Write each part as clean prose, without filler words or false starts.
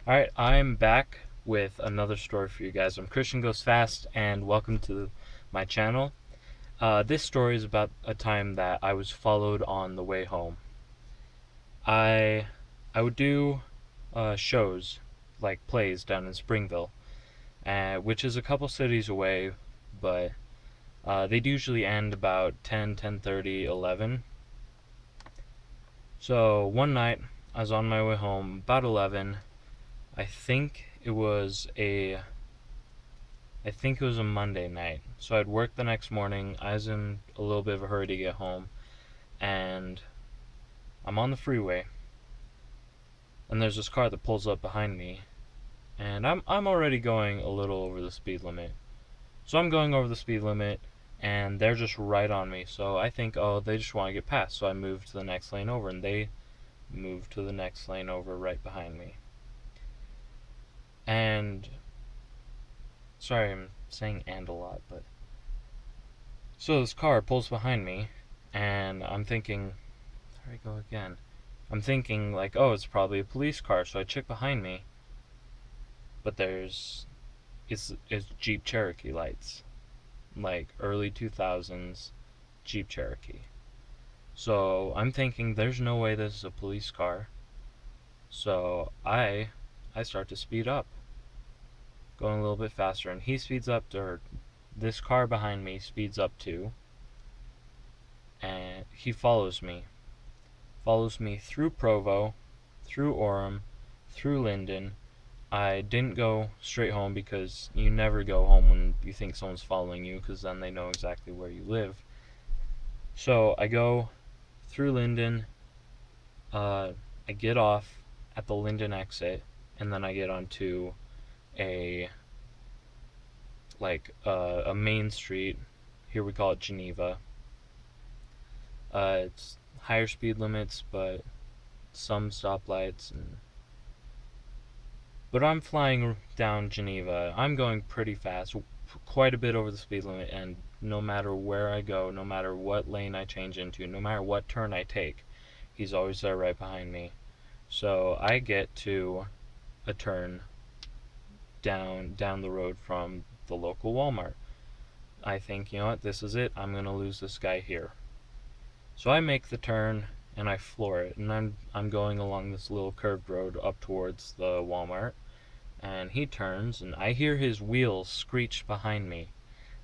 Alright, I'm back with another story for you guys. I'm Christian Goes Fast, and welcome to my channel. This story is about a time that I was followed on the way home. I would do shows, like plays, down in Springville, which is a couple cities away, but they'd usually end about 10, 10:30, 11. So one night, I was on my way home, about 11. I think it was a I think it was a Monday night. So I'd work the next morning. I was in a little bit of a hurry to get home, and I'm on the freeway, and there's this car that pulls up behind me, and I'm already going a little over the speed limit. So I'm going over the speed limit, and they're just right on me. So I think, oh, they just want to get past. So I move to the next lane over, and they move to the next lane over right behind me. And sorry, I'm saying "and" a lot, but so this car pulls behind me, and I'm thinking, there I go again. I'm thinking like, oh, it's probably a police car, so I check behind me, but it's Jeep Cherokee lights, like early 2000s Jeep Cherokee. So I'm thinking there's no way this is a police car. So I start to speed up, going a little bit faster, and he speeds up, or this car behind me speeds up too, and he follows me through Provo, through Orem, through Linden. I didn't go straight home because you never go home when you think someone's following you, because then they know exactly where you live. So I go through Linden, uh, I get off at the Linden exit, and then I get onto a a main street. Here we call it Geneva. It's higher speed limits, but some stoplights, but I'm flying down Geneva. I'm going pretty fast, quite a bit over the speed limit, and no matter where I go, no matter what lane I change into, no matter what turn I take, he's always there right behind me. So I get to a turn down the road from the local Walmart. I think, you know what, this is it. I'm gonna lose this guy here. So I make the turn and I floor it, and I'm going along this little curved road up towards the Walmart, and he turns, and I hear his wheels screech behind me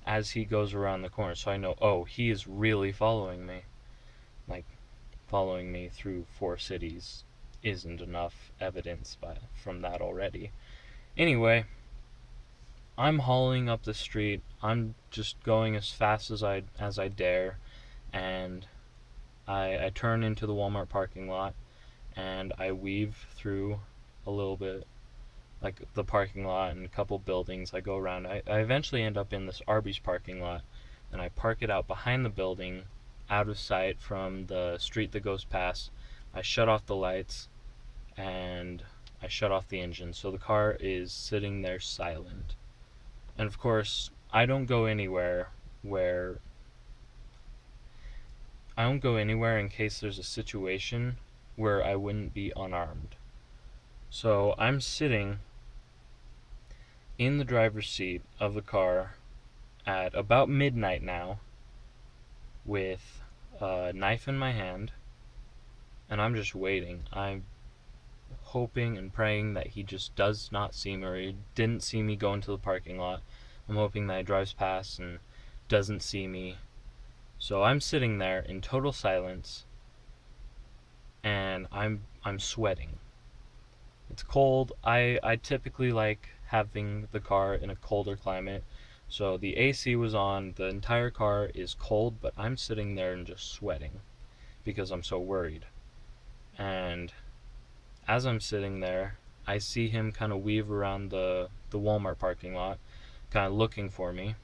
as he goes around the corner. So I know, oh, he is really following me. Like, following me through 4 cities isn't enough evidence from that already. Anyway, I'm hauling up the street. I'm just going as fast as I dare, and I turn into the Walmart parking lot, and I weave through a little bit, like the parking lot and a couple buildings. I go around. I eventually end up in this Arby's parking lot, and I park it out behind the building, out of sight from the street that goes past. I shut off the lights, and I shut off the engine, so the car is sitting there silent. And of course, where I don't go anywhere in case there's a situation where I wouldn't be unarmed. So I'm sitting in the driver's seat of the car at about midnight now, with a knife in my hand, and I'm just waiting. I'm hoping and praying that he just does not see me, or he didn't see me go into the parking lot. I'm hoping that he drives past and doesn't see me. So I'm sitting there in total silence, and I'm sweating. It's cold. I typically like having the car in a colder climate. So the AC was on, the entire car is cold, but I'm sitting there and just sweating because I'm so worried. And as I'm sitting there, I see him kind of weave around the Walmart parking lot, kind of looking for me.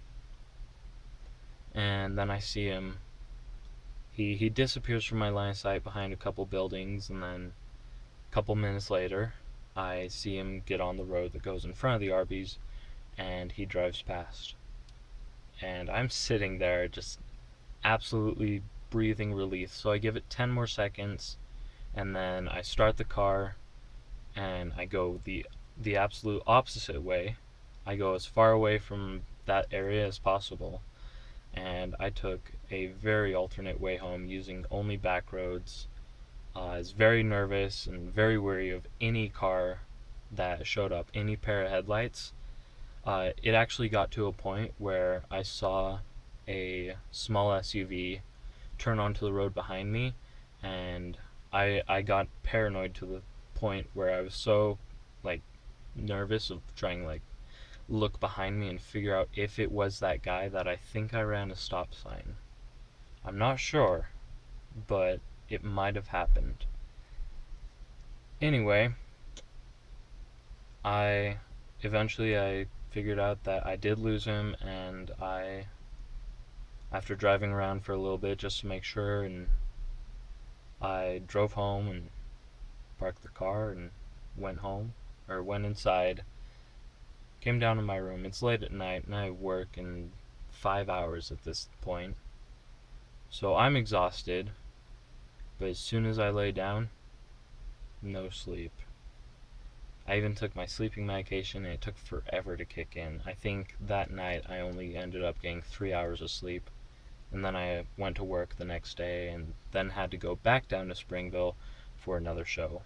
And then I see him. He disappears from my line of sight behind a couple buildings, and then a couple minutes later, I see him get on the road that goes in front of the Arby's, and he drives past. And I'm sitting there just absolutely breathing relief. So I give it 10 more seconds, and then I start the car, and I go the the absolute opposite way. I go as far away from that area as possible, and I took a very alternate way home using only back roads. I was very nervous and very wary of any car that showed up, any pair of headlights. It actually got to a point where I saw a small SUV turn onto the road behind me, and I got paranoid to the point where I was so like nervous of trying like look behind me and figure out if it was that guy that I think I ran a stop sign. I'm not sure, but it might have happened. Anyway, I I figured out that I did lose him, and after driving around for a little bit just to make sure, and I drove home and parked the car and went home, or went inside, came down to my room. It's late at night and I have work in 5 hours at this point. So I'm exhausted, but as soon as I lay down, no sleep. I even took my sleeping medication and it took forever to kick in. I think that night I only ended up getting 3 hours of sleep. And then I went to work the next day and then had to go back down to Springville for another show.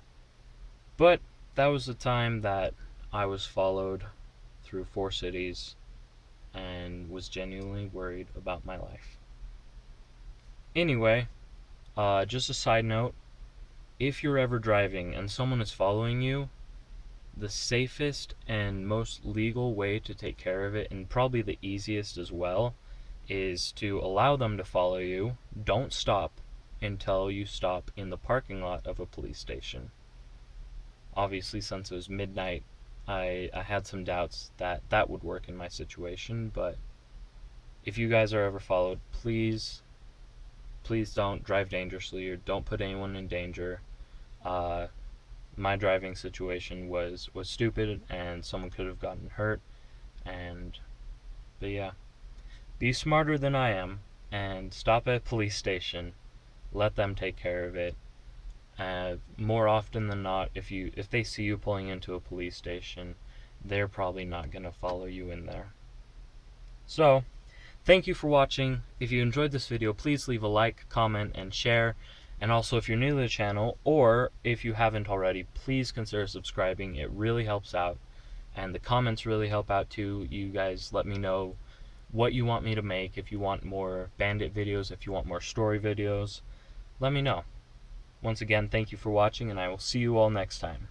But that was the time that I was followed through 4 cities and was genuinely worried about my life. Anyway, just a side note, if you're ever driving and someone is following you, the safest and most legal way to take care of it, and probably the easiest as well, is to allow them to follow you. Don't stop until you stop in the parking lot of a police station. Obviously, since it was midnight, I had some doubts that that would work in my situation, but if you guys are ever followed, please don't drive dangerously or don't put anyone in danger. My driving situation was stupid and someone could have gotten hurt, but yeah, be smarter than I am and stop at a police station. Let them take care of it. More often than not, if they see you pulling into a police station, they're probably not gonna follow you in there. So, thank you for watching. If you enjoyed this video, please leave a like, comment, and share. And also, if you're new to the channel, or if you haven't already, please consider subscribing. It really helps out. And the comments really help out too. You guys let me know what you want me to make. If you want more bandit videos, if you want more story videos, let me know. Once again, thank you for watching, and I will see you all next time.